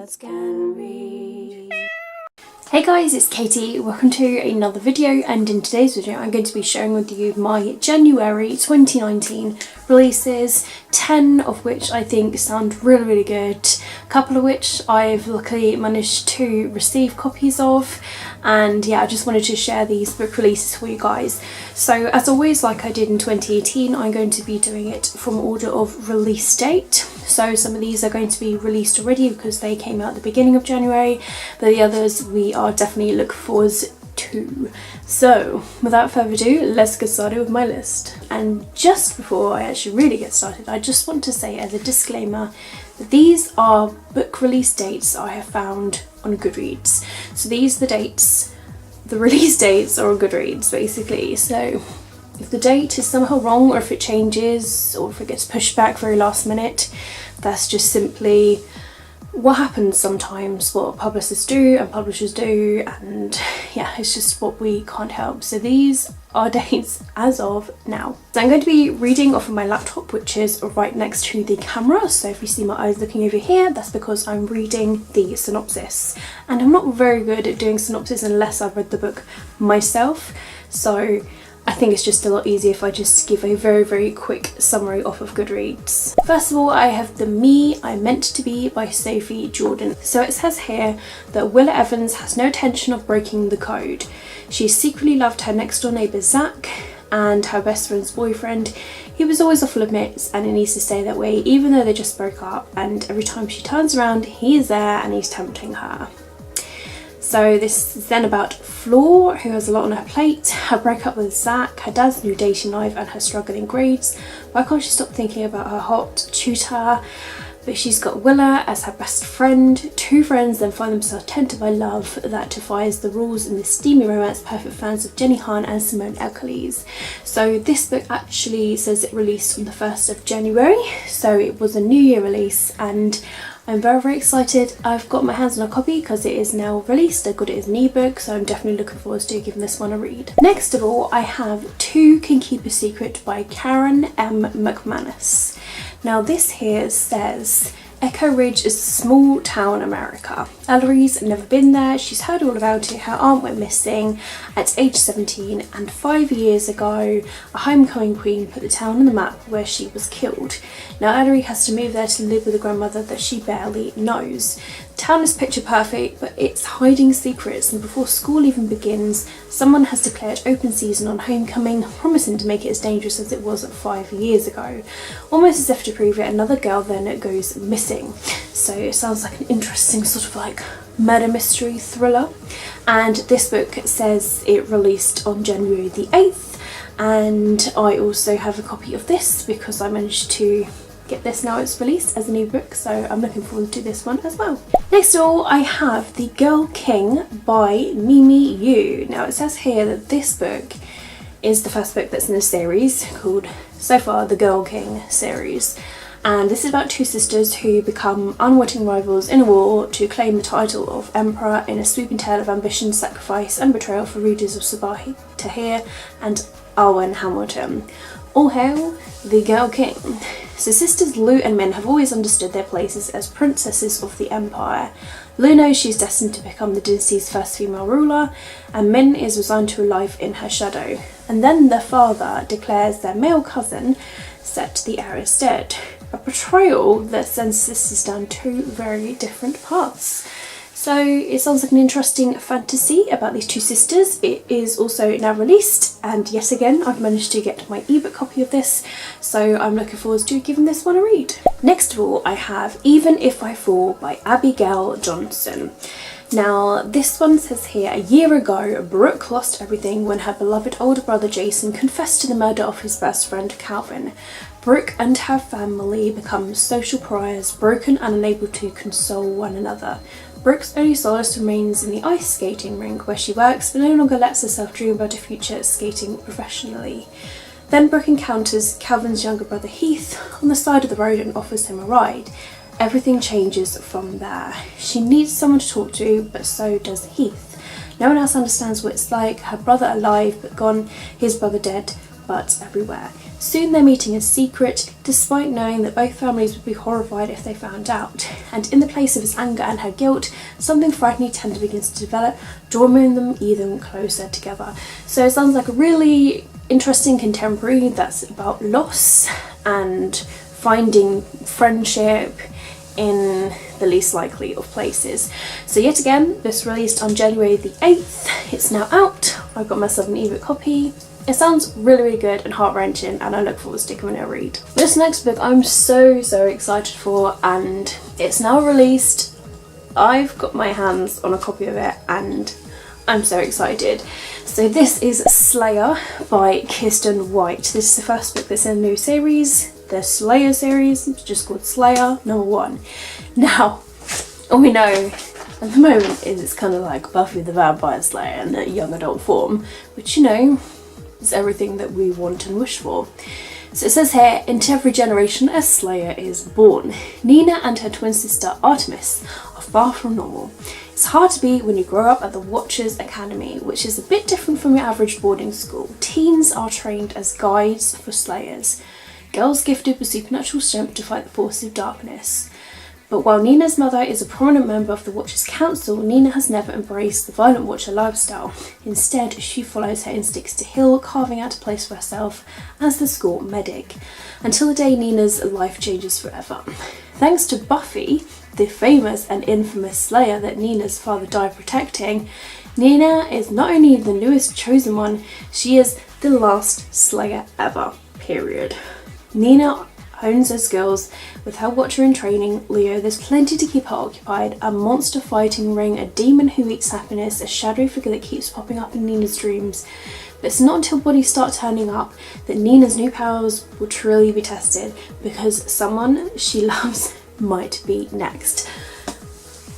Girls Can Read. Hey guys, it's Katie. Welcome to another video, and in today's video I'm going to be sharing with you my January 2019 releases, 10 of which I think sound really good, a couple of which I've luckily managed to receive copies of, and yeah, I just wanted to share these book releases for you guys. So as always, like I did in 2018, I'm going to be doing it from order of release date. So some of these are going to be released already because they came out at the beginning of January, but the others we are definitely looking forward to. So without further ado, let's get started with my list. And just before I actually really get started, I just want to say as a disclaimer that these are book release dates I have found on Goodreads. So these are the dates, the release dates are on Goodreads basically. So if the date is somehow wrong, or if it changes, or if it gets pushed back very last minute, that's just simply what happens sometimes, what publicists do and publishers do, and yeah, it's just what we can't help. So these are dates as of now. So I'm going to be reading off of my laptop, which is right next to the camera. So if you see my eyes looking over here, that's because I'm reading the synopsis. And I'm not very good at doing synopsis unless I've read the book myself. So I think it's just a lot easier if I just give a very quick summary off of Goodreads. First of all, I have The Me I Meant to Be by Sophie Jordan. So it says here that Willa Evans has no intention of breaking the code. She secretly loved her next door neighbour Zach and her best friend's boyfriend. He was always off limits, and it needs to stay that way even though they just broke up, and every time she turns around he is there and he's tempting her. So this is then about Flor, who has a lot on her plate, her breakup with Zach, her dad's new dating life and her struggling grades. Why can't she stop thinking about her hot tutor? But she's got Willa as her best friend. Two friends then find themselves tempted by love that defies the rules in this steamy romance, perfect fans of Jenny Han and Simone Elkeles. So this book actually says it released on the 1st of January, so it was a New Year release, and I'm very excited. I've got my hands on a copy because it is now released. I got it as an ebook, so I'm definitely looking forward to giving this one a read. Next of all, I have Two Can Keep a Secret by Karen M. McManus. Now this here says, Echo Ridge is a small town America. Ellery's never been there. She's heard all about it. Her aunt went missing at age 17, and 5 years ago a homecoming queen put the town on the map where she was killed. Now Ellery has to move there to live with a grandmother that she barely knows. The town is picture perfect, but it's hiding secrets, and before school even begins, someone has declared open season on homecoming, promising to make it as dangerous as it was 5 years ago. Almost as if to prove it, another girl then goes missing. So it sounds like an interesting sort of like murder mystery thriller. And this book says it released on January the 8th, and I also have a copy of this because I managed to get this now it's released as an ebook, so I'm looking forward to this one as well. Next of all, I have The Girl King by Mimi Yu. Now it says here that this book is the first book that's in a series called, so far, The Girl King series. And this is about two sisters who become unwitting rivals in a war to claim the title of emperor in a sweeping tale of ambition, sacrifice and betrayal for readers of Sabah Tahir and Arwen Hamilton. All hail the Girl King. So sisters Lu and Min have always understood their places as princesses of the empire. Lu knows she's destined to become the dynasty's first female ruler, and Min is resigned to a life in her shadow. And then their father declares their male cousin Set the heiress dead. A betrayal that sends sisters down two very different paths. So it sounds like an interesting fantasy about these two sisters. It is also now released, and yet again I've managed to get my ebook copy of this, so I'm looking forward to giving this one a read. Next of all, I have Even If I Fall by Abigail Johnson. Now this one says here, a year ago Brooke lost everything when her beloved older brother Jason confessed to the murder of his best friend Calvin. Brooke and her family become social pariahs, broken and unable to console one another. Brooke's only solace remains in the ice skating rink where she works, but no longer lets herself dream about a future skating professionally. Then Brooke encounters Calvin's younger brother Heath on the side of the road and offers him a ride. Everything changes from there. She needs someone to talk to, but so does Heath. No one else understands what it's like, her brother alive but gone, his brother dead, but everywhere. Soon their meeting is secret, despite knowing that both families would be horrified if they found out. And in the place of his anger and her guilt, something frightening tender begins to develop, drawing them even closer together. So it sounds like a really interesting contemporary that's about loss and finding friendship in the least likely of places. So yet again, this released on January the 8th. It's now out. I got myself an ebook copy. It sounds really, really good and heart-wrenching, and I look forward to giving it a read. This next book I'm so excited for, and it's now released. I've got my hands on a copy of it and I'm so excited. So this is Slayer by Kiersten White. This is the first book that's in a new series, the Slayer series. It's just called Slayer #1. Now, all we know at the moment is it's kind of like Buffy the Vampire Slayer in a young adult form, which, you know, is everything that we want and wish for. So it says here, into every generation a Slayer is born. Nina and her twin sister Artemis are far from normal. It's hard to be when you grow up at the Watchers Academy, which is a bit different from your average boarding school. Teens are trained as guides for Slayers, girls gifted with supernatural strength to fight the forces of darkness. But while Nina's mother is a prominent member of the Watchers Council, Nina has never embraced the violent Watcher lifestyle. Instead, she follows her instincts to heal, carving out a place for herself as the school medic, until the day Nina's life changes forever. Thanks to Buffy, the famous and infamous Slayer that Nina's father died protecting, Nina is not only the newest chosen one, she is the last Slayer ever, period. Nina hones her skills with her Watcher in training, Leo. There's plenty to keep her occupied: a monster fighting ring, a demon who eats happiness, a shadowy figure that keeps popping up in Nina's dreams. But it's not until bodies start turning up that Nina's new powers will truly be tested, because someone she loves might be next.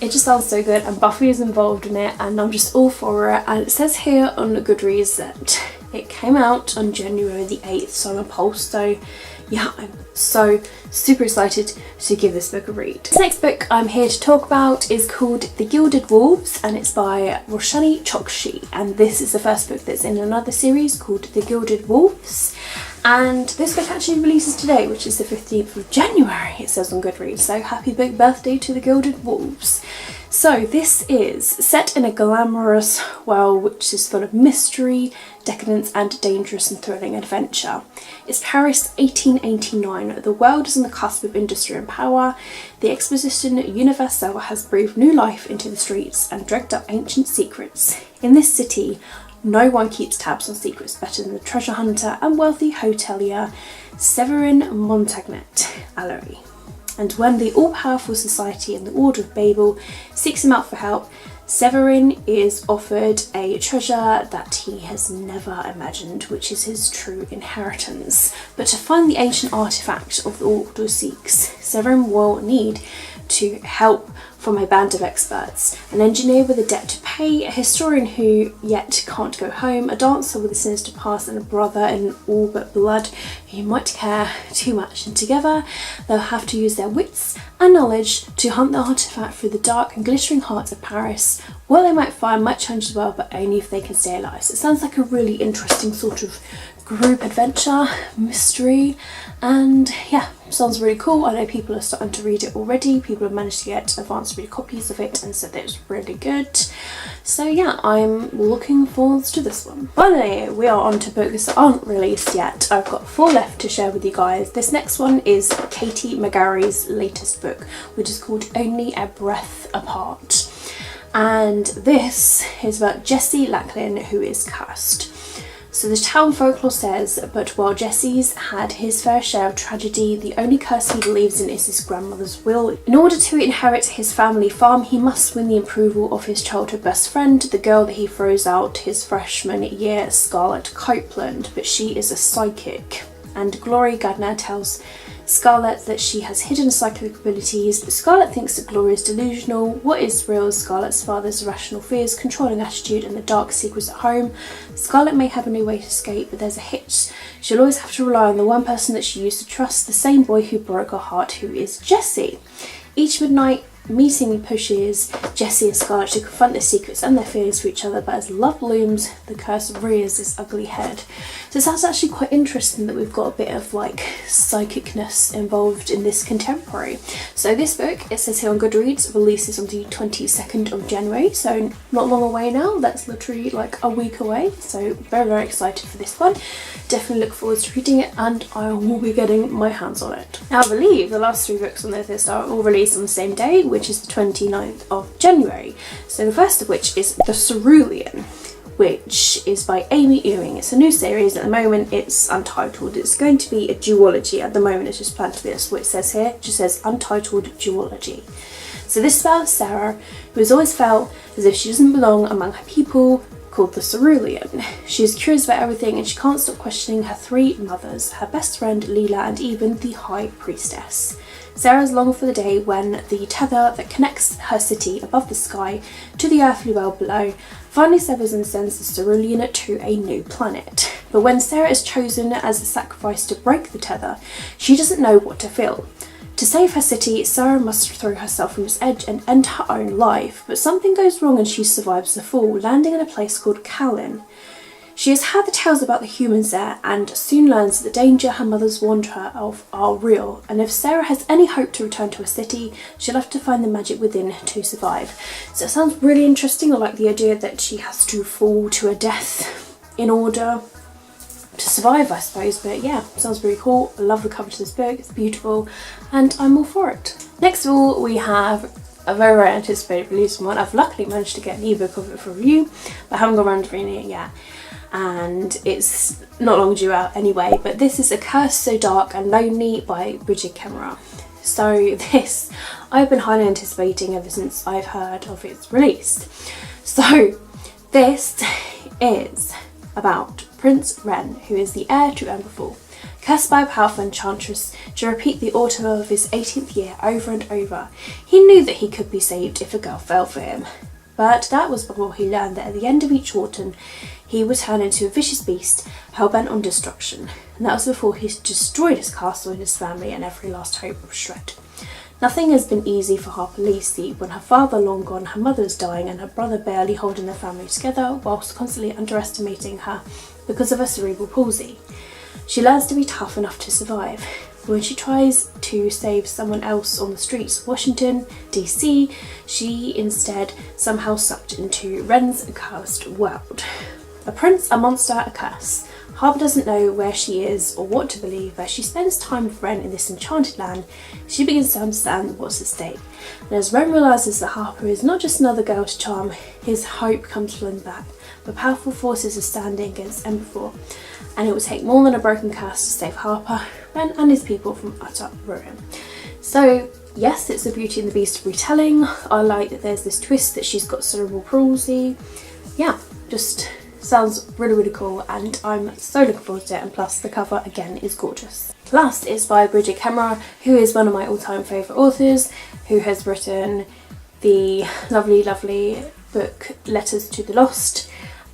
It just sounds so good, and Buffy is involved in it, and I'm just all for it. And it says here on Goodreads that it came out on January the 8th, so I'm a pulse. So yeah, I'm so super excited to give this book a read. The next book I'm here to talk about is called The Gilded Wolves, and it's by Roshani Chokshi, and this is the first book that's in another series called The Gilded Wolves. And this book actually releases today, which is the 15th of January, it says on Goodreads, so happy big birthday to The Gilded Wolves. So this is set in a glamorous world which is full of mystery, decadence and dangerous and thrilling adventure. It's Paris 1889. The world is on the cusp of industry and power. The Exposition Universelle has breathed new life into the streets and dragged up ancient secrets. In this city, no one keeps tabs on secrets better than the treasure hunter and wealthy hotelier Severin Montagnet Allery. And when the all-powerful society and the Order of Babel seeks him out for help, Severin is offered a treasure that he has never imagined, which is his true inheritance. But to find the ancient artifact of the Order seeks, Severin will need to help from a band of experts: an engineer with a debt to pay, a historian who yet can't go home, a dancer with a sinister past, and a brother in all but blood who might care too much. And together they'll have to use their wits and knowledge to hunt the artifact through the dark and glittering hearts of Paris. What they might find might change the world, but only if they can stay alive. So it sounds like a really interesting sort of group adventure, mystery, and yeah, sounds really cool. I know people are starting to read it already. People have managed to get advanced read copies of it and said that it's really good. So yeah, I'm looking forward to this one. Finally, we are on to books that aren't released yet. I've got 4 left to share with you guys. This next one is Katie McGarry's latest book, which is called Only a Breath Apart. And this is about Jesse Lachlan, who is cursed. So the town folklore says, but while Jesse's had his fair share of tragedy, the only curse he believes in is his grandmother's will. In order to inherit his family farm, he must win the approval of his childhood best friend, the girl that he throws out his freshman year, Scarlett Copeland, but she is a psychic. And Glory Gardner tells Scarlett that she has hidden psychic abilities, but Scarlett thinks that Glory is delusional. What is real is Scarlett's father's irrational fears, controlling attitude, and the dark secrets at home. Scarlett may have a new way to escape, but there's a hitch. She'll always have to rely on the one person that she used to trust, the same boy who broke her heart, who is Jesse. Each midnight meeting pushes Jessie and Scarlett to confront their secrets and their feelings for each other, but as love looms, the curse rears its ugly head. So that's actually quite interesting that we've got a bit of like psychicness involved in this contemporary. So this book, it says here on Goodreads, releases on the 22nd of January, so not long away now. That's literally like a week away, so very, very excited for this one. Definitely look forward to reading it, and I will be getting my hands on it. Now I believe the last 3 books on this list are all released on the same day, which is the 29th of January. So the first of which is The Cerulean, which is by Amy Ewing. It's a new series. At the moment it's untitled. It's going to be a duology. At the moment it's just planned to be, that's what it says here. It just says untitled duology. So this is about Sarah, who has always felt as if she doesn't belong among her people, called the Cerulean. She is curious about everything and she can't stop questioning her 3 mothers, her best friend Leela, and even the High Priestess. Sarah's longed for the day when the tether that connects her city above the sky to the earthly world below finally severs and sends the Cerulean to a new planet. But when Sarah is chosen as a sacrifice to break the tether, she doesn't know what to feel. To save her city, Sarah must throw herself from its edge and end her own life, but something goes wrong and she survives the fall, landing in a place called Kalin. She has heard the tales about the humans there and soon learns that the danger her mothers warned her of are real, and if Sarah has any hope to return to her city, she'll have to find the magic within to survive. So it sounds really interesting. I like the idea that she has to fall to a death in order to survive, I suppose, but yeah, sounds really cool. I love the cover to this book, it's beautiful, and I'm all for it. Next of all, we have a very, very anticipated release one. I've luckily managed to get an ebook of it for review, but I haven't got around to reading it yet, and it's not long due out anyway, but this is A Curse So Dark and Lonely by Brigid Kemmerer. So this, I've been highly anticipating ever since I've heard of its release. So this is about Prince Ren, who is the heir to Emberfall, cursed by a powerful enchantress to repeat the autumn of his 18th year over and over. He knew that he could be saved if a girl fell for him, but that was before he learned that at the end of each autumn he would turn into a vicious beast, hell-bent on destruction, and that was before he destroyed his castle and his family and every last hope was shred. Nothing has been easy for Harper Lacey when her father long gone, her mother is dying, and her brother barely holding their family together whilst constantly underestimating her because of her cerebral palsy. She learns to be tough enough to survive. When she tries to save someone else on the streets of Washington, DC, she instead somehow sucked into Ren's cursed world. A prince, a monster, a curse. Harper doesn't know where she is or what to believe. As she spends time with Ren in this enchanted land, she begins to understand what's at stake. And as Ren realises that Harper is not just another girl to charm, his hope comes flooding back. But powerful forces are standing against Emberfall, and it will take more than a broken curse to save Harper, Ren and his people from utter ruin. So yes, it's the Beauty and the Beast retelling. I like that there's this twist that she's got cerebral palsy. Yeah, just sounds really, really cool, and I'm so looking forward to it, and plus the cover again is gorgeous. Last is by Brigid Kemmerer, who is one of my all-time favourite authors, who has written the lovely, lovely book Letters to the Lost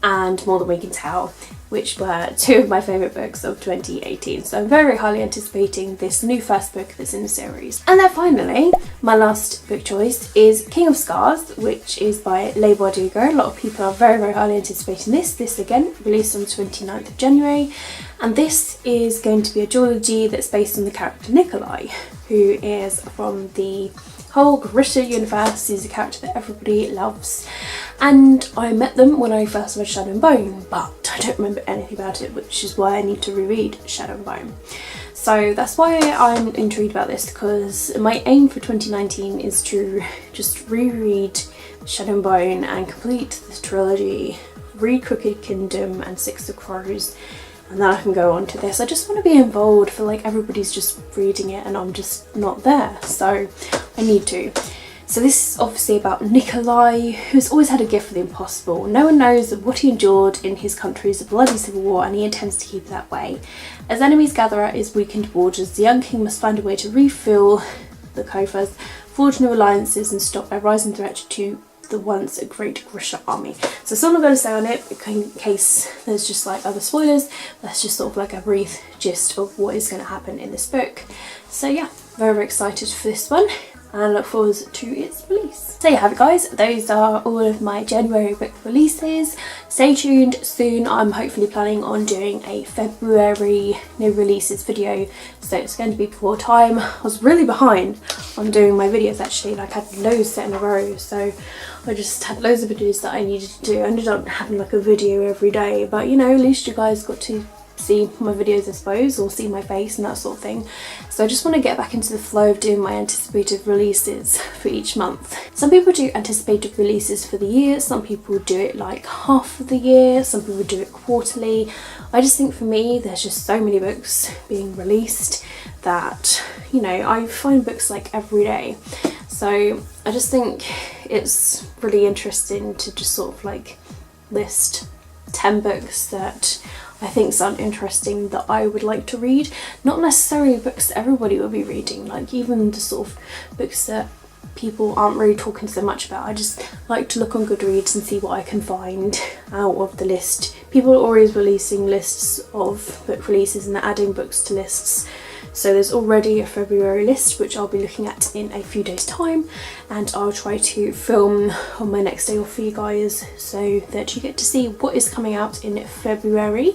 and More Than We Can Tell, which were 2 of my favourite books of 2018. So I'm very highly anticipating this new first book that's in the series. And then finally, my last book choice is King of Scars, which is by Leigh Bardugo. A lot of people are very, very highly anticipating this. This again, released on the 29th of January. And this is going to be a duology that's based on the character Nikolai, who is from the whole Grisha universe. He's a character that everybody loves, and I met them when I first read Shadow and Bone, but I don't remember anything about it, which is why I need to reread Shadow and Bone. So that's why I'm intrigued about this, because my aim for 2019 is to just reread Shadow and Bone and complete this trilogy, read Crooked Kingdom and Six of Crows, and then I can go on to this. I just want to be involved. I feel like everybody's just reading it and I'm just not there, so I need to. So this is obviously about Nikolai, who's always had a gift for the impossible. No one knows what he endured in his country's bloody civil war, and he intends to keep it that way. As enemies gather at his weakened borders, the young king must find a way to refill the coffers, forge new alliances and stop a rising threat to the once great Grisha army. So that's all I'm going to say on it, in case there's just like other spoilers. That's just sort of like a brief gist of what is going to happen in this book. So yeah, very, very excited for this one. and look forward to its release. So yeah, guys, those are all of my January book releases. Stay tuned, soon I'm hopefully planning on doing a February new releases video, so it's going to be before time. I was really behind on doing my videos actually, like I had loads set in a row, so I just had loads of videos that I needed to do. I ended up having like a video every day, but you know, at least you guys got to see my videos, I suppose, or see my face and that sort of thing. So I just want to get back into the flow of doing my anticipated releases for each month. Some people do anticipated releases for the year, some people do it like half of the year, some people do it quarterly. I just think for me, there's just so many books being released that, you know, I find books like every day. So I just think it's really interesting to just sort of like list 10 books that I think sound interesting that I would like to read. Not necessarily books that everybody will be reading, like even the sort of books that people aren't really talking so much about. I just like to look on Goodreads and see what I can find out of the list. People are always releasing lists of book releases and they're adding books to lists. So there's already a February list which I'll be looking at in a few days time, and I'll try to film on my next day off for you guys so that you get to see what is coming out in February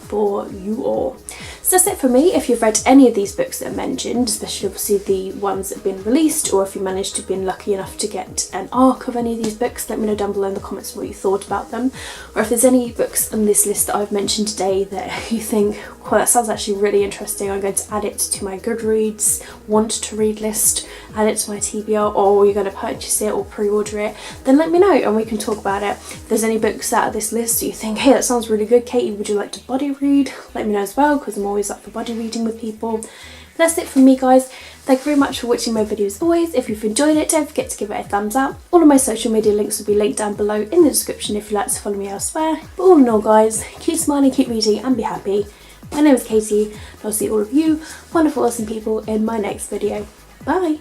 for you all. So that's it for me. If you've read any of these books that are mentioned, especially obviously the ones that have been released, or if you managed to be lucky enough to get an ARC of any of these books, let me know down below in the comments what you thought about them. Or if there's any books on this list that I've mentioned today that you think, well, that sounds actually really interesting, I'm going to add it to my Goodreads want to read list, add it to my TBR, or you're going to purchase it or pre-order it, then let me know and we can talk about it. If there's any books out of this list that you think, hey, that sounds really good, Katie, would you like to buddy read? Let me know as well, because I'm always up for buddy reading with people. But that's it from me, guys. Thank you very much for watching my video as always. If you've enjoyed it, don't forget to give it a thumbs up. All of my social media links will be linked down below in the description if you'd like to follow me elsewhere. But all in all, guys, keep smiling, keep reading and be happy. My name is Katie and I'll see all of you wonderful awesome people in my next video. Bye!